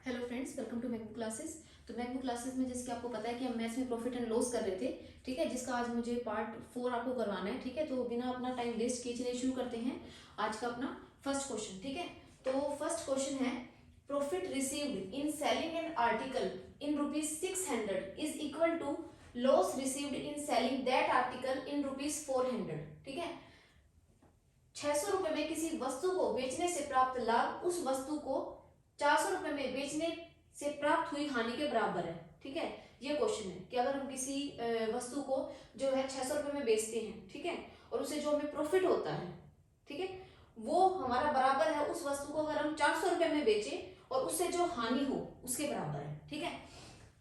Hello friends, welcome to MacBook classes. तो MacBook classes में जैसे कि आपको पता है कि हम मैथ्स में प्रॉफिट एंड लॉस कर रहे थे, ठीक है, जिसका आज मुझे पार्ट 4 आपको करवाना है, ठीक है। तो बिना अपना टाइम वेस्ट किए चलिए शुरू करते हैं आज का अपना फर्स्ट क्वेश्चन, ठीक है। तो फर्स्ट क्वेश्चन है, profit received in selling an article in ₹600 is equal to loss received in selling that article in ₹400, ठीक है। 600 रुपए में किसी वस्तु को बेचने से प्राप्त लाभ उस वस्तु को 400 रुपए में बेचने से प्राप्त हुई हानि के बराबर है, ठीक है। ये क्वेश्चन है कि अगर हम किसी वस्तु को जो है 600 रुपए में बेचते हैं, ठीक है, और उसे जो हमें प्रॉफिट होता है, ठीक है, वो हमारा बराबर है उस वस्तु को अगर हम 400 रुपए में बेचे और उससे जो हानि हो उसके बराबर है, ठीक है।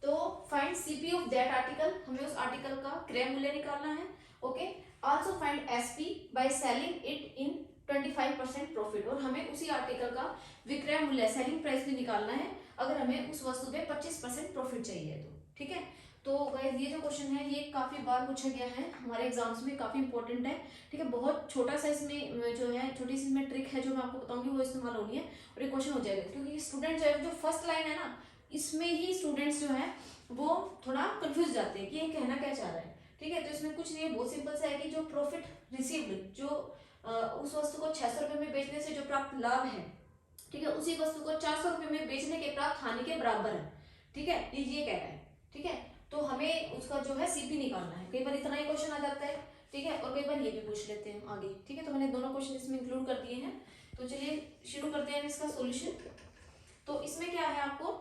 तो find CP of that article, हमें उस आर्टिकल का क्रय मूल्य निकालना है, okay. Also find SP by selling it in 25% profit, और हमें उसी आर्टिकल का विक्रय मूल्य सेलिंग प्राइस भी निकालना है अगर हमें उस वस्तु पे 25% प्रॉफिट चाहिए तो, ठीक है। तो गाइस ये जो क्वेश्चन है ये काफी बार पूछा गया है हमारे एग्जाम्स में, काफी इंपॉर्टेंट है, ठीक है। बहुत छोटा सा इसमें जो है छोटी सी इसमें ट्रिक है जो मैं आपको बताऊंगी वो इस्तेमाल होनी है और ये क्वेश्चन हो जाएगा, क्योंकि स्टूडेंट जो है जो फर्स्ट लाइन है ना इसमें ही स्टूडेंट्स जो है वो थोड़ा कंफ्यूज जाते हैं कि ये कहना क्या चाह रहा है, ठीक है। तो इसमें कुछ नहीं है, बहुत सिंपल सा है कि जो प्रॉफिट रिसीव्ड जो उस वस्तु को 600 रुपए में बेचने से जो प्राप्त लाभ है, ठीक है, उसी वस्तु को 400 रुपए में बेचने के प्राप्त हानि के बराबर है, ठीक है, ये कह रहा है, ठीक है। तो हमें उसका जो है सीपी निकालना है। कई बार इतना ही क्वेश्चन आ जाता है, ठीक है, और कई बार ये भी पूछ लेते हैं आगे, ठीक है। तो मैंने दोनों क्वेश्चन इसमें इंक्लूड कर दिए हैं। तो चलिए शुरू करते हैं इसका सोल्यूशन। तो इसमें क्या है, आपको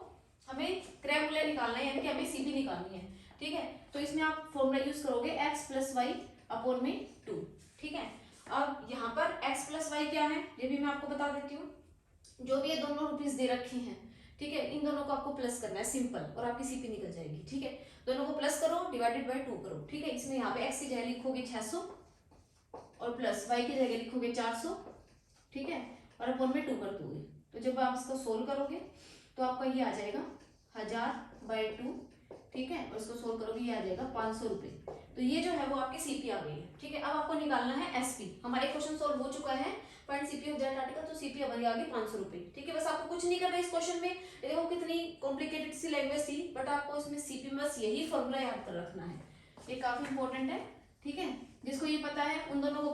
हमें क्रय मूल्य निकालना है, यानी कि हमें सीपी निकालनी है, ठीक है। तो इसमें आप फॉर्मूला यूज करोगे x प्लस वाई अपॉन में 2, ठीक है। अब यहाँ पर x प्लस वाई क्या है ये भी मैं आपको बता देती हूँ। जो भी ये दोनों रुपीस दे रखे हैं, ठीक है, इन दोनों को आपको प्लस करना है, सिंपल, और आपकी सीपी निकल जाएगी, ठीक है। दोनों को प्लस करो, डिवाइडेड बाय 2 करो, ठीक है। इसमें यहाँ पे x की जगह लिखोगे 600 और प्लस y की जगह लिखोगे 400, ठीक है, और अपॉन में 2 कर दोगे। तो जब आप इसको सोल्व करोगे तो आपका ये आ जाएगा 1000/2, ठीक है, और इसको सोल्व करोगे ये आ जाएगा 500 रुपए। तो ये जो है वो आपकी सीपी आ गई है, ठीक है। अब आपको निकालना है एसपी। हमारे क्वेश्चन सोल्व हो चुका है, find CP of that article, तो सीपी हमारी आ गई 500 रुपए, ठीक है। बस आपको कुछ नहीं करना है इस क्वेश्चन में। देखो कितनी कॉम्प्लिकेटेड सी लैंग्वेज थी, बट आपको इसमें सीपी में बस यही फॉर्मूला याद कर रखना है, ये काफी इंपॉर्टेंट है, ठीक है। जिसको ये पता है उन दोनों को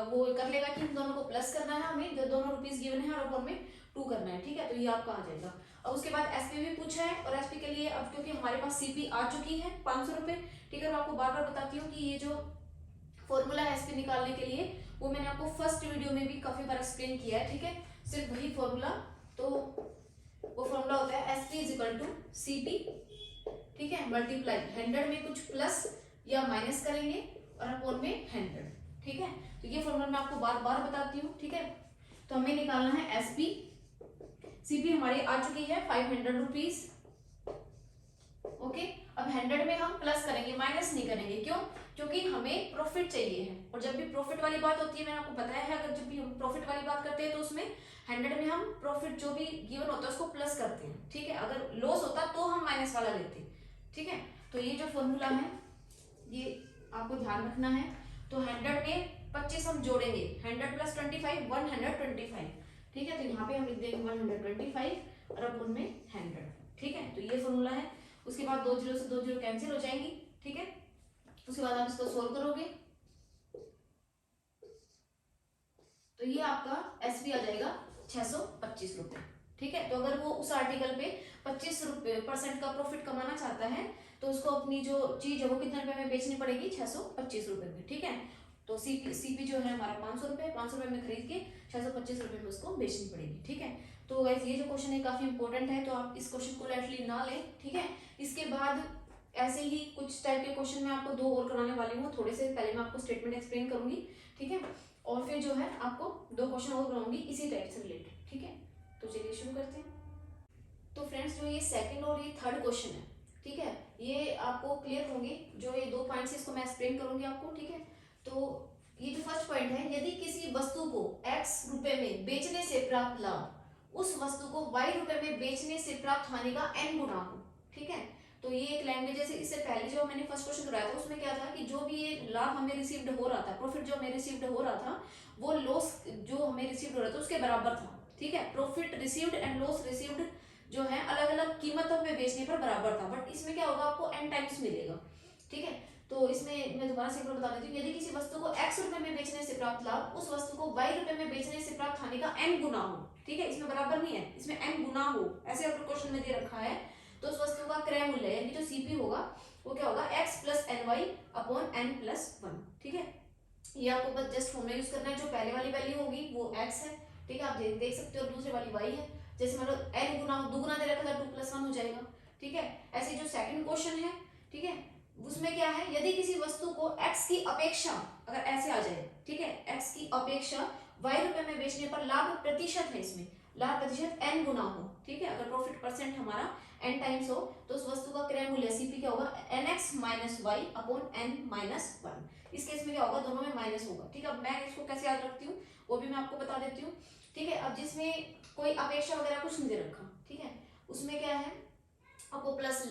वो कर लेगा कि इन दोनों को प्लस करना है हमें, जो दोनों रुपीस गिवन है, और ऊपर में 2 करना है, ठीक है। तो ये आपका आ जाएगा। अब उसके बाद एसपी भी पूछा है, और एसपी के लिए अब क्योंकि हमारे पास सीपी आ चुकी है 500 रुपए, ठीक है, मैं आपको बार बार बताती हूँ कि ये जो फॉर्मूला है एसपी निकालने के लिए वो मैंने आपको फर्स्ट वीडियो में भी काफी बार एक्सप्लेन किया है, ठीक है, सिर्फ वही फॉर्मूला। तो वो फॉर्मूला होता है SP is equal to CP, ठीक है, मल्टीप्लाई 100 में कुछ प्लस या माइनस करेंगे और अपॉन में 100, ठीक है। तो ये फॉर्मूला मैं आपको बार बार बताती हूँ, ठीक है। तो हमें निकालना है एसपी, सीपी हमारी आ चुकी है 500 रुपीज, ओके। अब 100 में हम प्लस करेंगे, माइनस नहीं करेंगे, क्यों? क्योंकि हमें प्रॉफिट चाहिए है, और जब भी प्रॉफिट वाली बात होती है, मैंने आपको बताया है, अगर जब भी हम प्रॉफिट वाली बात करते हैं तो उसमें 100 में हम प्रॉफिट जो भी गिवन होता है उसको प्लस करते हैं, ठीक है। अगर लॉस होता तो हम माइनस वाला लेते, ठीक है। तो ये जो फॉर्मूला है ये आपको ध्यान रखना है। तो 100 में 25 हम जोड़ेंगे, 100 प्लस 25 125, ठीक है। तो यहाँ पे हम लिख देंगे 125 और अब उनमें 100, ठीक है। तो ये फॉर्मूला है। उसके बाद 2 जीरो से 2 जीरो कैंसिल हो जाएंगी, ठीक है। उसके बाद आप इसको सोल्व करोगे तो ये आपका एसपी आ जाएगा 625 रुपए, ठीक है। तो अगर वो उस आर्टिकल पे 25% का प्रॉफिट कमाना चाहता है तो उसको अपनी जो चीज है वो कितने रुपए में बेचनी पड़ेगी, 625 रुपए में, ठीक है। तो सीपी जो है हमारा 500 रुपए, 500 रुपए में खरीद के 625 रुपए में उसको बेचनी पड़ेगी, ठीक है। तो गाइस ये जो क्वेश्चन है काफी इंपॉर्टेंट है, तो आप इस क्वेश्चन को लाइटली ना लें, ठीक है। इसके बाद ऐसे ही कुछ टाइप के क्वेश्चन मैं आपको 2 और कराने वाली हूँ, थोड़े से पहले मैं आपको स्टेटमेंट एक्सप्लेन करूंगी, ठीक है, और फिर जो है आपको 2 क्वेश्चन और कराऊंगी इसी टाइप से रिलेटेड, ठीक है। तो चलिए शुरू करते हैं। तो फ्रेंड्स जो ये सेकंड और ये थर्ड क्वेश्चन है, ठीक है, ये आपको क्लियर होंगे, जो ये 2 पॉइंट्स इसको मैं एक्सप्लेन करूंगी आपको, ठीक है। तो ये जो फर्स्ट पॉइंट है, यदि किसी वस्तु को x रुपए में बेचने से प्राप्त लाभ उस वस्तु को y रुपए में बेचने से प्राप्त हानि का n गुना हो, ठीक है। तो ये एक लैंग्वेज, जैसे इससे पहले जो मैंने फर्स्ट क्वेश्चन कराया था उसमें क्या था कि जो भी ये लाभ हमें रिसीव्ड हो रहा था, प्रॉफिट जो हमें रिसीव्ड हो रहा था, वो लॉस जो हमें रिसीव्ड हो रहा था उसके बराबर था, ठीक है। Profit received and loss received जो है अलग अलग कीमतों पे बेचने पर बराबर था, बट इसमें क्या होगा आपको n टाइम्स मिलेगा। ठीक है, तो इसमें मैं दोबारा से एक बार बता देती हूँ, यदि किसी वस्तु को x रुपए में बेचने से प्राप्त लाभ उस वस्तु को y रुपए में बेचने से प्राप्त हानि का n गुना हो। ठीक है, इसमें बराबर नहीं है, इसमें n गुना हो, ऐसे अगर क्वेश्चन में दे रखा है तो उस वस्तु का क्रय मूल्य यानी जो सीपी होगा वो क्या होगा x plus n y upon n plus one. ठीक है, ये आपको बस जस्ट फॉर्मूला यूज करना है, जो पहले वाली वैल्यू होगी वो x है। ठीक है, आप देख सकते हो, दूसरे वाली y है। जैसे मान लो n गुना दुगुना दे रखा था, 2 + 1 हो जाएगा। ठीक है, ऐसे जो सेकंड क्वेश्चन है, ठीक है, उसमें क्या है, यदि किसी वस्तु को x की अपेक्षा अगर ऐसे आ जाए, ठीक है, x की अपेक्षा y रुपए में बेचने पर लाभ प्रतिशत है, इसमें लाभ प्रतिशत n गुना हो। ठीक है, अगर प्रॉफिट परसेंट हमारा n टाइम्स हो तो उस वस्तु का क्रय मूल्य सीपी क्या होगा, nx minus y upon n minus one. इस केस में क्या होगा, दोनों में माइनस होगा। ठीक है, अब मैं इसको कैसे याद रखती हूँ वो भी मैं आपको बता देती हूँ। ठीक है, अब जिसमें कोई अपेक्षा वगैरह कुछ नहीं दे रखा, ठीक है, उसमें क्या है आपको प्लस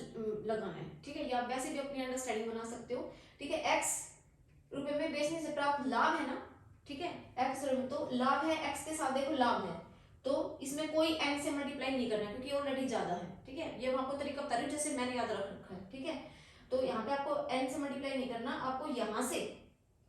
लगाना है। ठीक है, या आप वैसे भी अपनी अंडरस्टैंडिंग बना सकते हो। ठीक है, x रुपए में बेचने से प्राप्त लाभ है ना, ठीक है, x तो लाभ है, x के साथ देखो लाभ है, तो इसमें कोई n से मल्टीप्लाई नहीं करना है क्योंकि ऑलरेडी ज्यादा है। ठीक है, ये मैं आपको तरीका बता रही हूँ जैसे मैंने याद रख रखा है। ठीक है, तो यहाँ पे आपको n से मल्टीप्लाई नहीं करना, आपको यहाँ से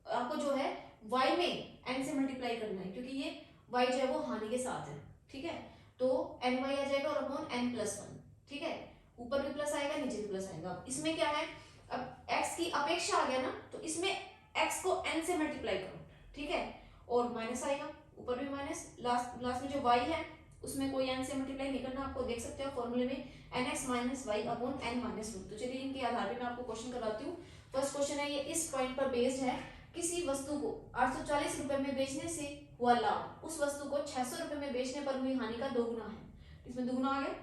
आपको जो है y में n से मल्टीप्लाई करना है क्योंकि ये y जो है वो हानि के साथ है। ठीक है, तो ny आ जाएगा और अपॉन n प्लस वन। ठीक है, ऊपर भी प्लस आएगा नीचे भी प्लस आएगा। इसमें क्या है, अब x की अपेक्षा आ गया ना, तो इसमें x को n से मल्टीप्लाई करो। ठीक है, और माइनस आएगा, ऊपर भी माइनस, लास्ट में जो y है उसमें कोई n से मल्टीप्लाई नहीं करना, आपको देख सकते हो फॉर्मूले में nx minus y upon n minus one. तो चलिए इनके आधार पे मैं आपको क्वेश्चन करवाती हूँ। फर्स्ट क्वेश्चन है, ये इस पॉइंट पर बेस्ड है, किसी वस्तु को 840 रुपए में बेचने से हुआ लाभ उस वस्तु को 600 रुपए में बेचने पर हुई हानि का दोगुना है। इसमें दोगुना आ गया,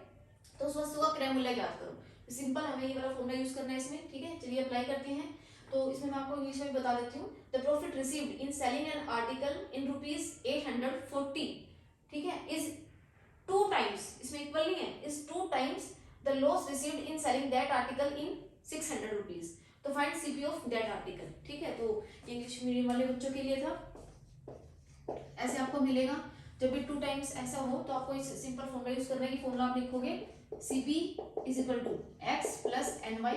तो उस वस्तु का क्रय मूल्य ज्ञात करो। तो सिंपल हमें ये वाला फॉर्मूला यूज करना है इसमें। ठीक है, चलिए अप्लाई करते हैं। तो इसमें मैं आपको इंग्लिश में भी बता देती हूँ। The profit received in selling an article in rupees 840, ठीक है, इज 2 टाइम्स, इसमें इक्वल नहीं है, is 2 times the loss received in selling that article in 600 rupees. तो find CP of that article. ठीक है, तो इंग्लिश मीडियम वाले बच्चों के लिए था, ऐसे आपको मिलेगा। जब भी 2 टाइम्स ऐसा हो तो आपको इस सिंपल फॉर्मूला यूज करना है कि फॉर्मूला आप लिखोगे CP is equal to x plus n y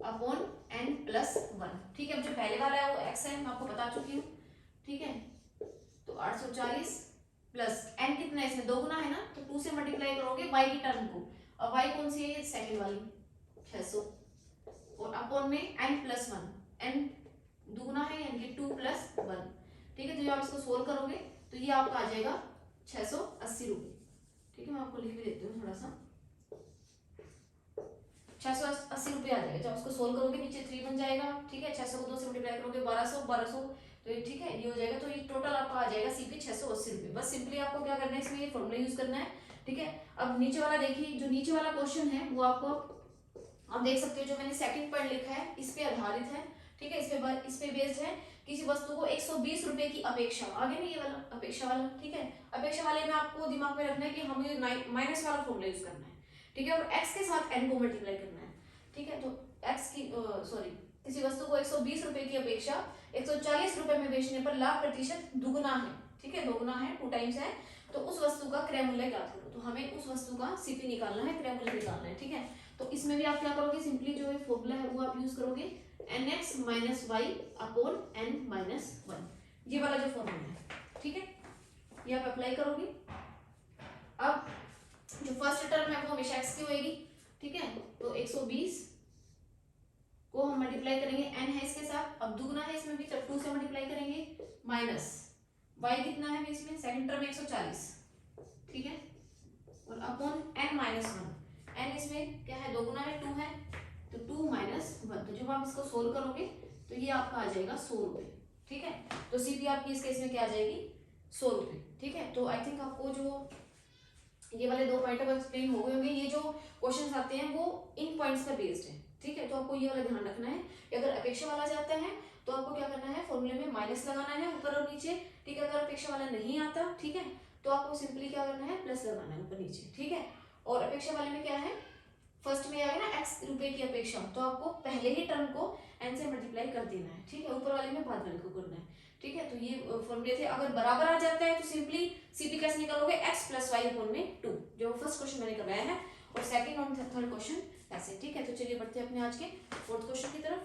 upon n plus one. ठीक है, अब जो पहले वाला है वो x है, मैं आपको बता चुकी हूँ। ठीक है, तो 840 प्लस n कितना है, इसमें दोगुना है ना, तो 2 से मल्टीप्लाई करोगे y की टर्म को, और y कौन सी है, सेकंड वाली 600, और अपॉन में n प्लस वन, n दुगुना है यानी कि 2 प्लस वन। ठीक है, तो जब आप इसको सोल्व करोगे तो ये आपका आ जाएगा 680 रुपये। ठीक है, मैं आपको लिख भी देती हूँ थोड़ा सा, 680 रुपये आ जाएगा। जब उसको सोल्व करोगे नीचे 3 बन जाएगा। ठीक है, 600 को 2 से मल्टीप्लाई करोगे 1200, तो ये ठीक है, ये हो जाएगा। तो ये टोटल आपका आ जाएगा सीपी 680 रुपये। बस सिंपली आपको क्या करना है, इसमें ये फॉर्मूला यूज करना है। ठीक है, अब नीचे वाला देखिए, जो नीचे वाला क्वेश्चन है वो आपको आप देख सकते हो, जो मैंने सेकंड पॉइंट लिखा है इस पे आधारित है। ठीक है, इस पे बेस्ड है। किसी वस्तु को 120 रुपए की अपेक्षा, आगे नहीं ये वाला अपेक्षा वाला। ठीक है, अपेक्षा वाले में आपको दिमाग में रखना है कि हमें माइनस वाला फॉर्मूला यूज करना है। ठीक है, और x के साथ n को मल्टीप्लाई करना है। ठीक है, तो x की किसी वस्तु को 120 रुपए की अपेक्षा 140 रुपए में बेचने पर लाभ प्रतिशत दुगुना है। ठीक है, दोगुना है, 2 टाइम्स है, तो उस वस्तु का क्रय मूल्य ज्ञात करो। तो हमें उस वस्तु का सीपी निकालना है, क्रय मूल्य निकालना है। ठीक है, तो इसमें भी आप क्या करोगे, सिंपली जो ये फॉर्मूला है वो आप यूज करोगे nx minus y upon n minus one, ये वाला जो फॉर्मूला है। ठीक है, ये आप अप्लाई करोगे। अब जो फर्स्ट टर्म है वो हमेशा x की होगी। ठीक है, तो 120 को हम मल्टीप्लाई करेंगे, n है इसके साथ, अब दुगुना है इसमें भी, जब 2 से मल्टीप्लाई करेंगे, माइनस y कितना है इसमें, सेकंड टर्म 140। ठीक है, और upon n minus one, n इसमें क्या है, दोगुना है, 2 है, तो 2 माइनस वन। तो जब आप इसको सोल्व करोगे तो ये आपका आ जाएगा 100 रुपये। ठीक है, तो सीपी आपकी इस केस में क्या आ जाएगी, 100 रुपये। ठीक है, तो आई थिंक आपको जो ये वाले 2 पॉइंट अब एक्सप्लेन हो गए होंगे। ये जो क्वेश्चंस आते हैं वो इन पॉइंट्स पर बेस्ड है। ठीक है, तो आपको ये वाला ध्यान रखना है कि अगर अपेक्षा वाला जाता है तो आपको क्या करना है, फॉर्मूले में माइनस लगाना है ऊपर और नीचे। ठीक है, अगर अपेक्षा वाला नहीं आता, ठीक है, तो आपको सिंपली क्या करना है, प्लस लगाना है ऊपर नीचे। ठीक है, और अपेक्षा वाले में क्या है, फर्स्ट में आएगा ना x रुपए की अपेक्षा, तो आपको पहले ही टर्म को n से मल्टीप्लाई कर देना है। ठीक है, ऊपर वाले में बाद वाले को करना है। ठीक है, तो ये फॉर्मूले थे। अगर बराबर आ जाता है तो सिंपली सीपी कैसे निकालोगे, x प्लस वाई अपॉन में 2, जो फर्स्ट क्वेश्चन मैंने करवाया है और सेकंड और थर्ड क्वेश्चन ऐसे, ठीक है। तो चलिए बढ़ते हैं अपने आज के फोर्थ क्वेश्चन की तरफ।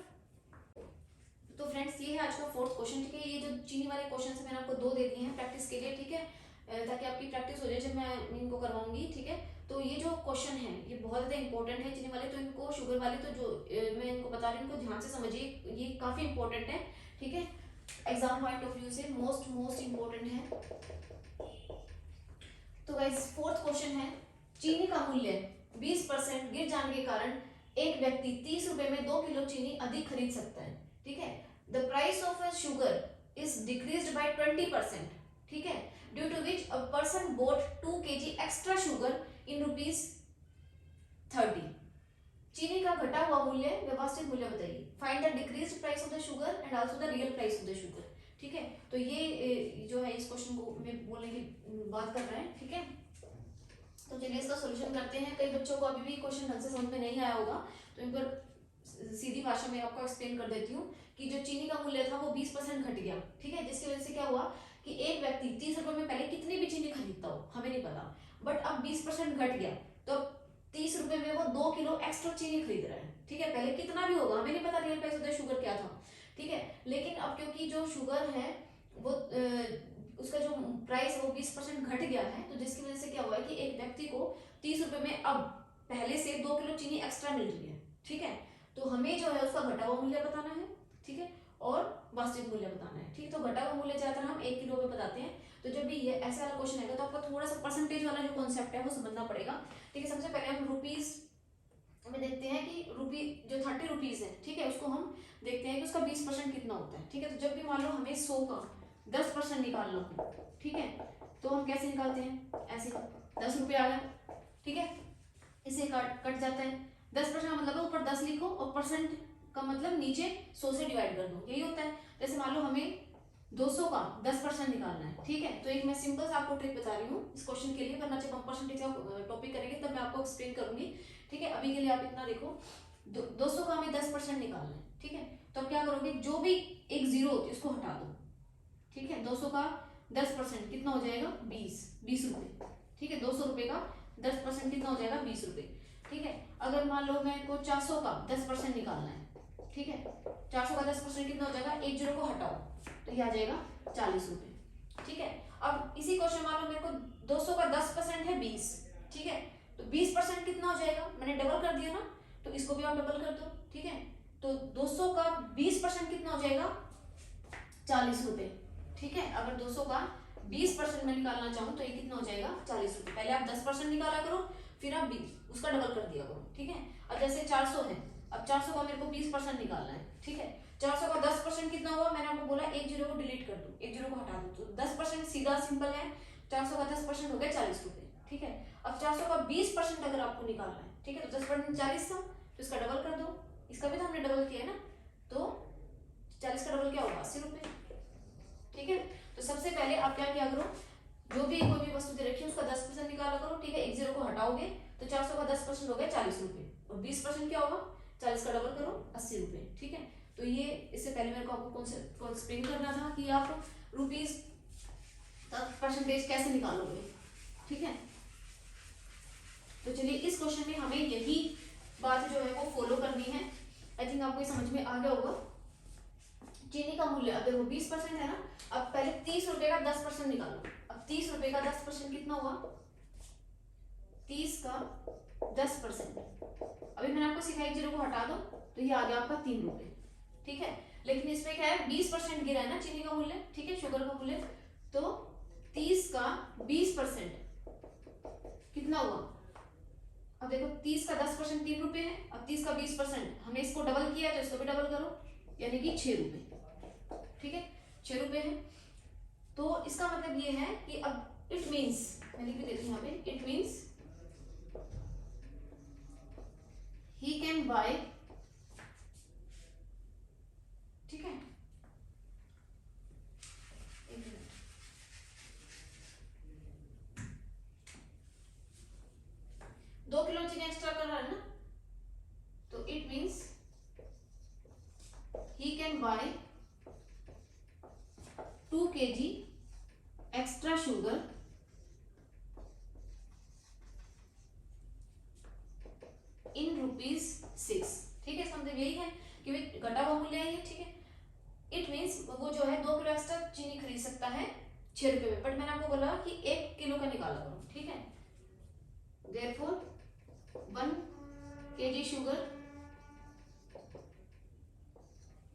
तो फ्रेंड्स ये है आज का फोर्थ क्वेश्चन, ठीक है। ये जो चीनी वाले क्वेश्चन है मैंने आपको 2 दे दिए हैं प्रैक्टिस के लिए, ठीक है, ताकि आपकी प्रैक्टिस हो जाए जब मैं इनको करवाऊंगी, ठीक है। तो ये जो क्वेश्चन है ये बहुत ज़्यादा इंपॉर्टेंट है चीनी वाले, तो इनको शुगर वाले तो जो मैं इनको बता रही हूँ इनको ध्यान से समझिए, ये काफ़ी इंपॉर्टेंट है, ठीक है। एग्जाम पॉइंट ऑफ व्यू से मोस्ट इंपॉर्टेंट है। तो गाइस फोर्थ क्वेश्चन है, चीनी का मूल्य 20% गिर जाने के कारण एक व्यक्ति 30 रुपए में 2 किलो चीनी अधिक खरीद सकता है, ठीक है। The price of a sugar is decreased by 20%, ठीक है, due to which a person bought 2 kg extra sugar in ₹30। चीनी का घटा हुआ मूल्य व वास्तविक मूल्य बताइए। Find the decreased price of the sugar and also the real price of the sugar, ठीक है। तो ये जो है इस क्वेश्चन को मैं बोलने की बात कर रहे हैं, ठीक है। तो चलिए इसका सॉल्यूशन करते हैं। कई बच्चों को अभी भी क्वेश्चन ढंग से समझ में नहीं आया होगा, तो इन पर सीधी भाषा में आपको एक्सप्लेन कर देती हूँ कि जो चीनी का मूल्य था वो 20% घट गया, ठीक है। जिसकी वजह से क्या हुआ कि एक व्यक्ति 30 रुपए में पहले कितनी भी चीनी खरीदता हो हमें नहीं पता, बट अब 20% घट गया, तो 30 रुपए में वो 2 किलो एक्स्ट्रा चीनी खरीद रहा है, ठीक है। पहले कितना भी होगा हमें नहीं पता real price of the sugar क्या था, ठीक है। लेकिन अब क्योंकि जो शुगर है वो उसका जो प्राइस है वो 20% घट गया है, तो जिसकी वजह से क्या हुआ है कि एक व्यक्ति को 30 रुपए में अब पहले से 2 किलो चीनी एक्स्ट्रा मिल रही है, ठीक है। तो हमें जो है उसका घटा हुआ मूल्य बताना है, ठीक है, और वास्तविक मूल्य बताना है, ठीक। तो घटा हुआ मूल्य ज्यादातर हम 1 किलो में बताते हैं। तो जब भी ये ऐसा वाला क्वेश्चन आएगा तो आपको थोड़ा सा परसेंटेज वाला जो कॉन्सेप्ट है वो समझना पड़ेगा, ठीक है। सबसे पहले हम रुपीज में देखते हैं कि रुपी जो 30 रुपीज है, ठीक है, उसको हम देखते हैं कि उसका 20% कितना होता है, ठीक है। तो जब भी मान लो हमें 100 का 10% निकालना हो, ठीक है, तो हम कैसे निकालते हैं, ऐसे 10 रुपये आ गए, ठीक है, इसे कट जाता है। 10% का मतलब है ऊपर 10 लिखो और परसेंट का मतलब नीचे 100 से डिवाइड कर दो, यही होता है। जैसे मान लो हमें 200 का 10% निकालना है, ठीक है। तो एक मैं सिंपल सा आपको ट्रिक बता रही हूँ इस क्वेश्चन के लिए, वरना जब हम परसेंटेज का टॉपिक करेंगे तब मैं आपको एक्सप्लेन करूंगी, ठीक है। अभी के लिए आप इतना देखो, 200 का हमें 10% निकालना है, ठीक है। तो आप क्या करोगे, जो भी एक जीरो होती है उसको हटा दो, ठीक है। 200 का 10% कितना हो जाएगा, 20 रुपए, ठीक है। 200 रुपए का 10% कितना हो जाएगा, 20 रुपए, ठीक है। अगर मान लो मेरे को 400 का 10% निकालना है, ठीक है, 400 का 10% कितना हो जाएगा, एक जीरो को हटाओ तो ये आ जाएगा 40 रुपए, ठीक है। अब इसी क्वेश्चन मान लो मेरे को 200 का 10% है 20, ठीक है, तो 20% कितना हो जाएगा, मैंने डबल कर दिया ना, तो इसको भी आप डबल कर दो, ठीक है। तो 200 का 20% कितना हो जाएगा, 40 रुपए, ठीक है। अगर 200 का 20% में निकालना चाहूँ तो ये कितना हो जाएगा, 40 रुपए। पहले आप 10% निकाला करो, फिर आप उसका डबल कर दिया करो, ठीक है। अब जैसे 400 है, अब 400 का मेरे को 20% निकालना है, ठीक है। 400 का 10% कितना हुआ, मैंने आपको बोला एक जीरो को डिलीट कर दो, एक जीरो को हटा दो, तो 10% सीधा सिंपल है, 400 का 10% हो गया 40 रुपए, ठीक है। अब 400 का 20% अगर आपको निकालना है, ठीक है, तो 10% 40 था, तो इसका डबल कर दो, इसका भी तो हमने डबल किया है ना, तो 40 का डबल क्या होगा, 80 रुपए, ठीक है। तो सबसे पहले आप क्या किया करो, जो भी कोई भी वस्तु दे रखी है उसका 10% निकाला करो, ठीक है। एक जीरो को हटाओगे तो 400 का 10% हो गया 40 रुपए, और 20% क्या होगा, 40 का डबल करो 80 रुपए, ठीक है। तो ये इससे पहले मेरे को आपको कॉन्सेप्ट को एक्सप्लेन करना था कि आप रुपीज का परसेंटेज कैसे निकालोगे, ठीक है। तो चलिए इस क्वेश्चन में हमें यही बात जो है वो फॉलो करनी है। आई थिंक आपको ये समझ में आ गया होगा। चीनी का मूल्य अगर वो 20% है ना, अब पहले 30 रुपए का 10% निकालो। अब 30 रुपए का 10% कितना हुआ, 30 का 10%, अभी मैंने आपको सिखाया जीरो को हटा दो तो ये आ गया आपका 3 रुपए, ठीक है। लेकिन इसमें क्या है, 20% गिरा है ना चीनी का मूल्य, ठीक है, शुगर का मूल्य, तो 30 का 20% कितना हुआ, अब देखो 30 का 10% 3 रुपए है, अब 30 का 20% हमने इसको डबल किया है तो इसको भी डबल करो, यानी कि 6 रुपए, ठीक है, 6 रुपए है। तो इसका मतलब ये है कि अब इट मीन्स, मैं लिख भी देती हूँ यहाँ पे, it means he can buy, ठीक है, 2 किलो चीनी एक्स्ट्रा कर रहा है ना, तो it means he can buy 2 kg extra sugar ₹6। ठीक है, इसका मतलब यही है कि घटा हुआ मूल्य है ये। ठीक है, इट मीन्स वो जो है 2 किलो एक्स्ट्रा चीनी खरीद सकता है 6 रुपए में, बट मैंने आपको बोला कि 1 किलो का निकाला करो। ठीक है, देयरफॉर 1 kg शुगर,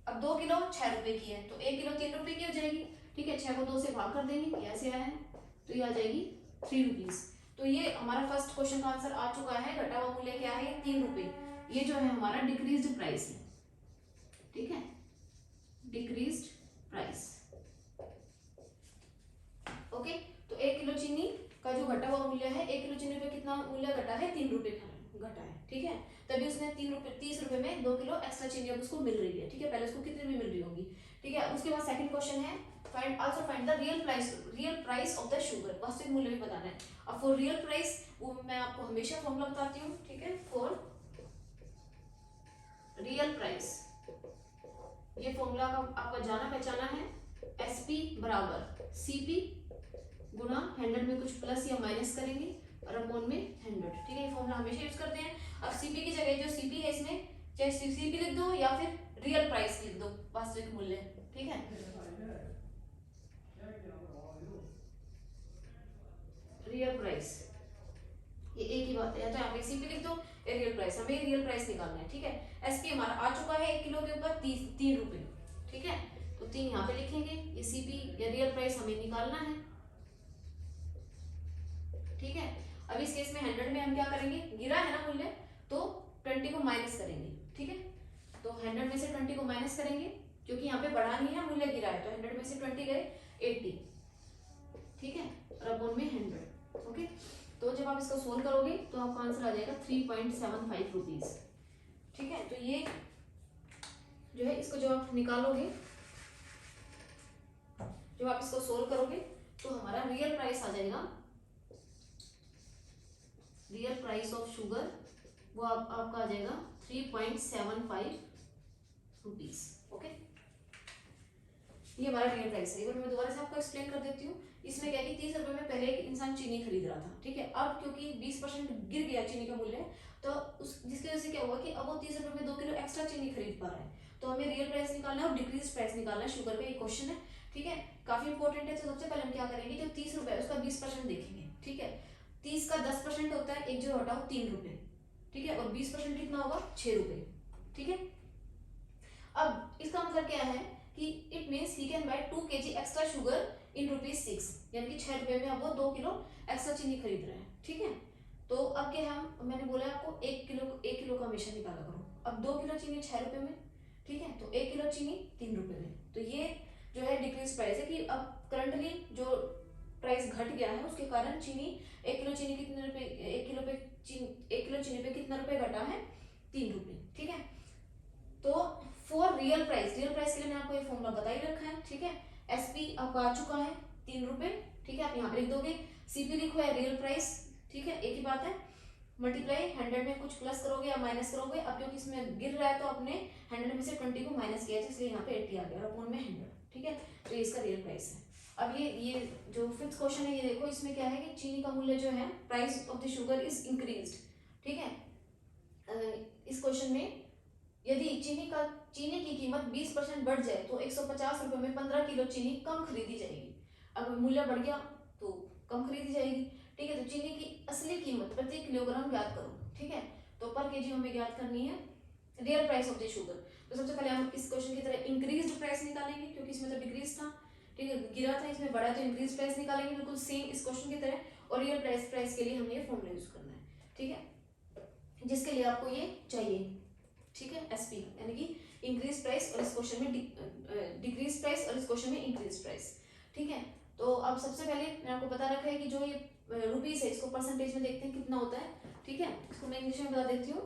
अब 2 किलो 6 रुपए की है तो 1 किलो 3 रुपए की हो जाएगी। ठीक है, 6 को 2 से भाग कर देंगे, ये ऐसे आया है तो ये आ जाएगी 3 रुपीज। तो ये हमारा फर्स्ट क्वेश्चन का आंसर आ चुका है। घटा हुआ मूल्य क्या है? 3 रुपए। ये जो है हमारा डिक्रीज्ड प्राइस है। ठीक है, डिक्रीज्ड प्राइस। ओके, तो 1 किलो चीनी का जो घटा हुआ मूल्य है, 1 किलो चीनी पे कितना मूल्य घटा है? 3 रुपए घटा है। ठीक है, तभी उसने 30 रुपए में 2 किलो एक्स्ट्रा चीनी अब उसको मिल रही है। ठीक है, पहले उसको कितने में मिल रही होगी। ठीक है, उसके बाद सेकंड क्वेश्चन है find the real price of the sugar. वास्तविक मूल्य भी बताना है। अब फॉर रियल प्राइस वो मैं आपको हमेशा फॉर्मूला बताती हूँ। ठीक है, फॉर रियल प्राइस ये फॉर्मूला का आपका जाना पहचाना है। SP बराबर CP गुना 100 में कुछ प्लस या माइनस करेंगे और अपॉन में 100। ठीक है, ये फॉर्मूला हमेशा यूज करते हैं। अब CP की जगह जो CP है इसमें चाहे CP लिख दो या फिर रियल प्राइस लिख दो, वास्तविक मूल्य। ठीक है, रियल प्राइस ये एक ही बात है, या तो यहाँ पे CP लिख दो या रियल प्राइस। हमें रियल प्राइस निकालना है। ठीक है, SP हमारा आ चुका है 1 किलो के ऊपर 3 रुपए। ठीक है, तो 3 यहाँ पे लिखेंगे, ये CP या रियल प्राइस हमें निकालना है। ठीक है, अब इस केस में 100 में हम क्या करेंगे? गिरा है ना मूल्य, तो 20 को माइनस करेंगे। ठीक है, तो 100 में से 20 को माइनस करेंगे, क्योंकि यहाँ पे बढ़ा नहीं है, मूल्य गिरा है, तो 100 में से 20 गए 80। ठीक है, और अपॉन में 100। ओके, तो जब आप इसको सोल्व करोगे तो आपका आंसर आ जाएगा 3.75 रुपीज। ठीक है, तो ये जो है इसको जो आप निकालोगे, जब आप इसको सोल्व करोगे तो हमारा रियल प्राइस आ जाएगा। रियल प्राइस ऑफ शुगर वो आपका आ जाएगा 3.75 रुपीज। ओके, ये हमारा रियल प्राइस है। एक बार मैं दोबारा से आपको एक्सप्लेन कर देती हूँ। इसमें क्या है कि 30 रुपए में पहले एक इंसान चीनी खरीद रहा था। ठीक है, अब क्योंकि 20% गिर गया चीनी का मूल्य, तो उस जिसकी वजह से क्या हुआ कि अब वो 30 रुपए में 2 किलो एक्स्ट्रा चीनी खरीद पा रहा है। तो हमें रियल प्राइस निकालना है और डिक्रीज प्राइस निकालना है शुगर का। ये क्वेश्चन है। ठीक है, काफी इंपॉर्टेंट है। तो सबसे पहले हम क्या करेंगे, जो 30 रुपए है उसका 20% देखेंगे। ठीक है, 30 का 10% होता है, एक जो हटाओ 3 रुपए। ठीक है, और 20% कितना होगा? 6 रुपए। ठीक है, अब इसका मतलब क्या है कि it means he can buy 2 kg extra sugar इन ₹6, यानी कि 6 रुपए में अब वो 2 किलो एक्स्ट्रा चीनी खरीद रहे हैं। ठीक है, तो अब क्या हम मैंने बोला आपको 1 किलो का हमेशा निकाला करो। अब 2 किलो चीनी 6 रुपए में। ठीक है, तो 1 किलो चीनी 3 रुपए में। तो ये जो है डिक्रीज प्राइस है कि अब करंटली जो प्राइस घट गया है उसके कारण चीनी 1 किलो चीनी कितने रुपए, 1 किलो चीनी पे कितना रुपए घटा है? 3 रुपए। ठीक है, तो फॉर रियल प्राइस के लिए मैंने आपको ये फॉर्मूला बता ही रखा है। ठीक है, SP आपका आ चुका है 3 रुपए। ठीक है, आप यहाँ पे लिख दोगे, CP लिखो या रियल प्राइस। ठीक है, एक ही बात है। मल्टीप्लाई 100 में कुछ प्लस करोगे या माइनस करोगे। अब क्योंकि इसमें गिर रहा है तो आपने 100 में से 20 को माइनस किया है, इसलिए यहाँ पे 80 आ गया और अपॉन में 100। ठीक है, तो ये इसका रियल प्राइस है। अब ये जो फिफ्थ क्वेश्चन है, ये देखो, इसमें क्या है कि चीनी का मूल्य जो है, price of the sugar is increased. ठीक है, इस क्वेश्चन में यदि चीनी की कीमत 20% बढ़ जाए तो 150 रुपए में 15 किलो चीनी कम खरीदी जाएगी। अगर मूल्य बढ़ गया तो कम खरीदी जाएगी। ठीक है, तो चीनी की असली कीमत प्रति किलोग्राम ज्ञात करो। ठीक है, तो पर केजी हमें ज्ञात करनी है real price of the sugar. तो सबसे पहले हम इस क्वेश्चन की तरह इंक्रीज्ड प्राइस निकालेंगे, क्योंकि इसमें तो डिक्रीज था। ठीक है, गिरा था, इसमें बढ़ा, तो इंक्रीज प्राइस निकालेंगे बिल्कुल सेम इस क्वेश्चन की तरह। और रियल प्राइस के लिए हमें ये फॉर्मूला यूज करना है। ठीक है, जिसके लिए आपको ये चाहिए। ठीक है, SP यानी कि इंक्रीज प्राइस, और इस क्वेश्चन में डिक्रीज प्राइस और इस क्वेश्चन में इंक्रीज प्राइस। ठीक है, तो अब सबसे पहले मैंने आपको बता रखा है कि जो ये रुपीस है इसको परसेंटेज में देखते हैं कितना होता है। ठीक है, इसको मैं इंग्लिश में बता देती हूँ।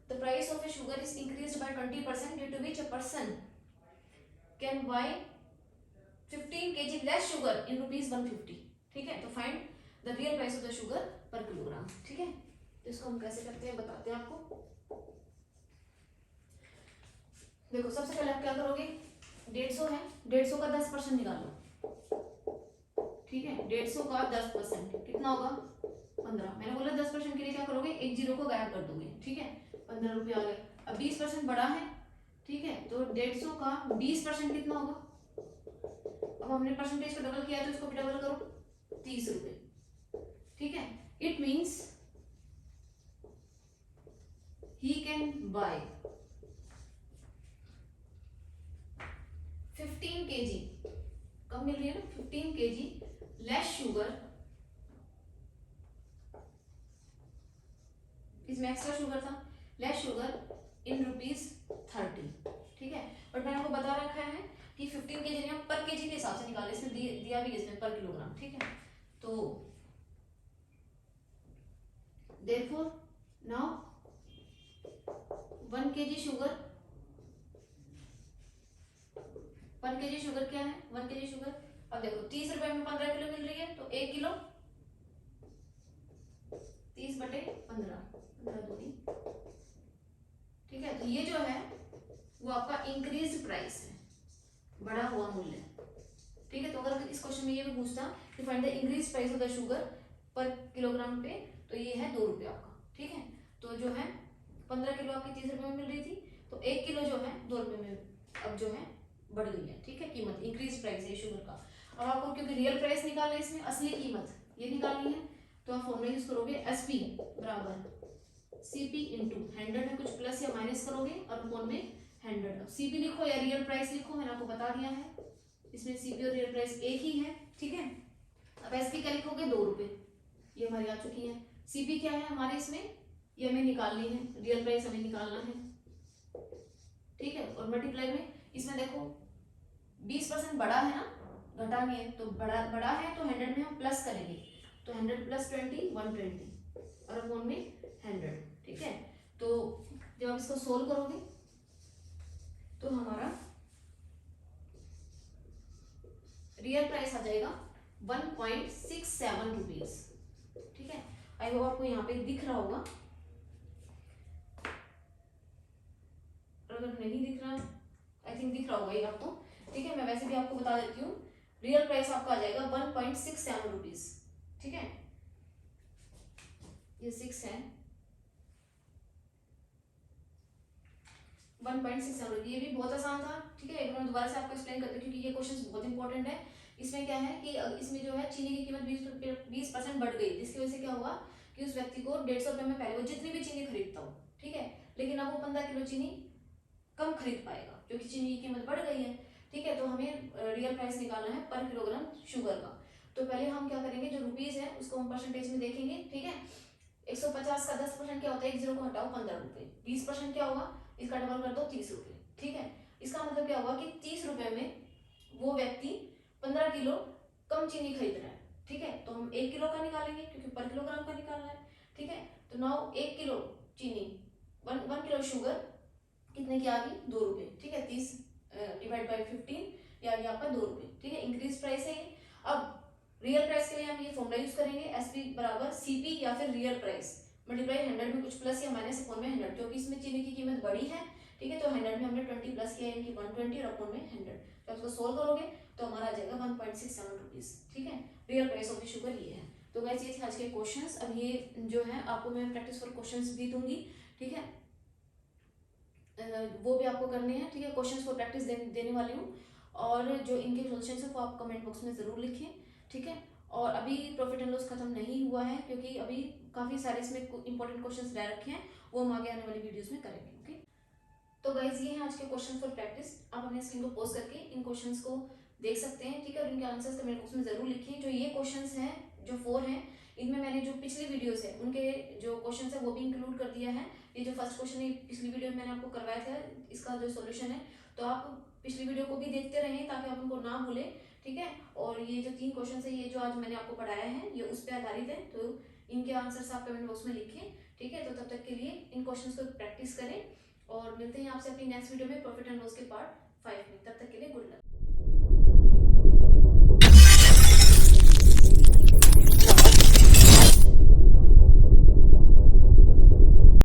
The price of a sugar is increased by 20% due to which a person can buy 15 kg less sugar in ₹150। ठीक है, तो find the real price of the sugar per kilogram. ठीक है, तो इसको हम कैसे करते हैं बताते हैं आपको। देखो, सबसे पहले आप क्या करोगे, 150 है, 150 का 10% निकालो। ठीक है, 150 का 10% कितना होगा? 15। मैंने बोला 10% के लिए क्या करोगे, एक जीरो को गायब कर दोगे। ठीक है, 15 रुपये आ गए। अब 20% बढ़ा है, ठीक है, तो 150 का 20% कितना होगा? अब हमने परसेंटेज को डबल किया तो इसको भी डबल करो, 30 रुपये, ठीक है। It means he can buy 15 kg, कम मिल रही है ना, 15 kg लेस शुगर, इसमें एक्स्ट्रा शुगर था, लेस शुगर इन ₹30, ठीक है। बट मैंने आपको बता रखा है कि 15 kg हम पर केजी के हिसाब से निकाले, इसमें दिया भी इसमें पर किलोग्राम, ठीक है। तो देयरफॉर नाउ 1 kg शुगर, पर केजी शुगर क्या है, 1 kg शुगर। अब देखो 30 रुपए में 15 किलो मिल रही है, तो 1 किलो 30/15, 15 दूनी, ठीक है। तो ये जो है वो आपका इंक्रीज प्राइस है, बढ़ा हुआ मूल्य, ठीक है। तो अगर इस क्वेश्चन में ये भी पूछता कि find the increase price of the sugar per kilogram पे, तो ये है 2 रुपये आपका, ठीक है। तो जो है 15 किलो आपकी 30 रुपये में मिल रही थी, तो 1 किलो जो है 2 रुपये में अब जो है बढ़ गई है, ठीक है, कीमत, इंक्रीज प्राइस है शुगर का। अब आपको क्योंकि रियल प्राइस निकालना है, इसमें असली कीमत ये निकालनी है, तो आप फॉर्मूला यूज करोगे एसपी बराबर सीपी इंटू 100 में कुछ प्लस या माइनस करोगे और अपॉन में 100। सीपी लिखो या रियल प्राइस लिखो, मैंने आपको बता दिया है, इसमें सीपी और रियल प्राइस एक ही है, ठीक है। अब एसपी क्या लिखोगे, 2 रुपये, ये हमारी आ चुकी है। सीपी क्या है हमारे इसमें, ये हमें निकालनी है, रियल प्राइस हमें निकालना है, ठीक है। और मल्टीप्लाई में इसमें देखो 20% बढ़ा है ना, घटा नहीं है, तो बड़ा है तो 100 में हम प्लस करेंगे, तो 100 + 20 120 और अपॉन में 100, ठीक है। तो जब आप इसको सोल्व करोगे तो हमारा रियल प्राइस आ जाएगा 1.67 रुपीज, ठीक है। आई होप आपको यहाँ पे दिख रहा होगा, अगर नहीं दिख रहा, आई थिंक दिख रहा होगा ये आपको, ठीक है। मैं वैसे भी आपको बता देती हूँ, रियल प्राइस आपका आ जाएगा 1.67 रुपीज, ठीक है। ये 6 है, 1.67 रुपीज, ये भी बहुत आसान था, ठीक है। एक बार दोबारा से आपको एक्सप्लेन करते हैं क्योंकि ये क्वेश्चन बहुत इंपॉर्टेंट है। इसमें क्या है कि इसमें जो है चीनी की कीमत 20% बढ़ गई, जिसकी वजह से क्या होगा कि उस व्यक्ति को 150 रुपये में, पहले वो जितनी भी चीनी खरीदता हो, ठीक है, लेकिन अब वो 15 किलो चीनी कम खरीद पाएगा क्योंकि चीनी की कीमत बढ़ गई है, ठीक है। तो हमें रियल प्राइस निकालना है पर किलोग्राम शुगर का। तो पहले हम क्या करेंगे, जो रुपीज है उसको हम परसेंटेज में देखेंगे, ठीक है। 150 का 10% क्या होता है, 1 0 को हटाओ 15 रुपये, 20% क्या होगा, इसका डबल कर दो 30 रुपये, ठीक है। इसका मतलब क्या होगा कि 30 रुपये में वो व्यक्ति 15 किलो कम चीनी खरीद रहा है, ठीक है। तो हम 1 किलो का निकालेंगे क्योंकि पर किलोग्राम का निकालना है, ठीक है। तो नाउ 1 किलो चीनी, 1 किलो शुगर कितने की आ गई, 2 रुपये, ठीक है। 30 डिवाइड बाई 15, ये आ गया आपका 2 रुपये, ठीक है। इंक्रीज प्राइस है ये। अब रियल प्राइस के लिए हम ये फॉर्मूला यूज करेंगे, एसपी बराबर सीपी या फिर रियल प्राइस मल्टीप्लाई 100 में कुछ प्लस या माइनस अपॉन में 100, क्योंकि इसमें चीनी की कीमत बढ़ी है, ठीक है। तो 100 में हमने 20 प्लस किया, यानी कि 120 और अपॉन में 100। तो उसको सोल्व करोगे तो हमारा आ जाएगा 1.67 रुपीज, ठीक है। Real price of the sugar ये है। तो गाइस ये थे आज के क्वेश्चंस। अब ये जो है आपको मैं प्रैक्टिस फॉर क्वेश्चंस भी दूंगी, ठीक है, वो भी आपको करने हैं, ठीक है। क्वेश्चंस को प्रैक्टिस देने वाली हूँ, और जो इनके सॉल्यूशंस है वो आप कमेंट बॉक्स में ज़रूर लिखें, ठीक है। और अभी प्रॉफिट एंड लॉस खत्म नहीं हुआ है क्योंकि अभी काफ़ी सारे इसमें इंपॉर्टेंट क्वेश्चंस रह रखे हैं, वो हम आगे आने वाली वीडियोस में करेंगे, ओके। तो गाइज ये हैं आज के क्वेश्चन फॉर प्रैक्टिस। आप अपने स्क्रीन को पॉज करके इन क्वेश्चंस को देख सकते हैं, ठीक है। और इनके आंसर्स कमेंट बॉक्स में ज़रूर लिखिए। जो ये क्वेश्चंस हैं, जो 4 हैं, इनमें मैंने जो पिछली वीडियोस है उनके जो क्वेश्चंस है वो भी इंक्लूड कर दिया है। ये जो फर्स्ट क्वेश्चन है पिछली वीडियो में मैंने आपको करवाया था, इसका जो सोल्यूशन है, तो आप पिछली वीडियो को भी देखते रहें ताकि आप उनको ना भूलें, ठीक है। और ये जो 3 क्वेश्चन है, ये जो आज मैंने आपको पढ़ाया है, ये उस पर आधारित है, तो इनके आंसर्स आप कमेंट बॉक्स में लिखें, ठीक है। तो तब तक के लिए इन क्वेश्चन को प्रैक्टिस करें और मिलते हैं आपसे अपनी नेक्स्ट वीडियो में प्रॉफिट एंड लॉस के पार्ट 5 में। तब तक के लिए गुड लक।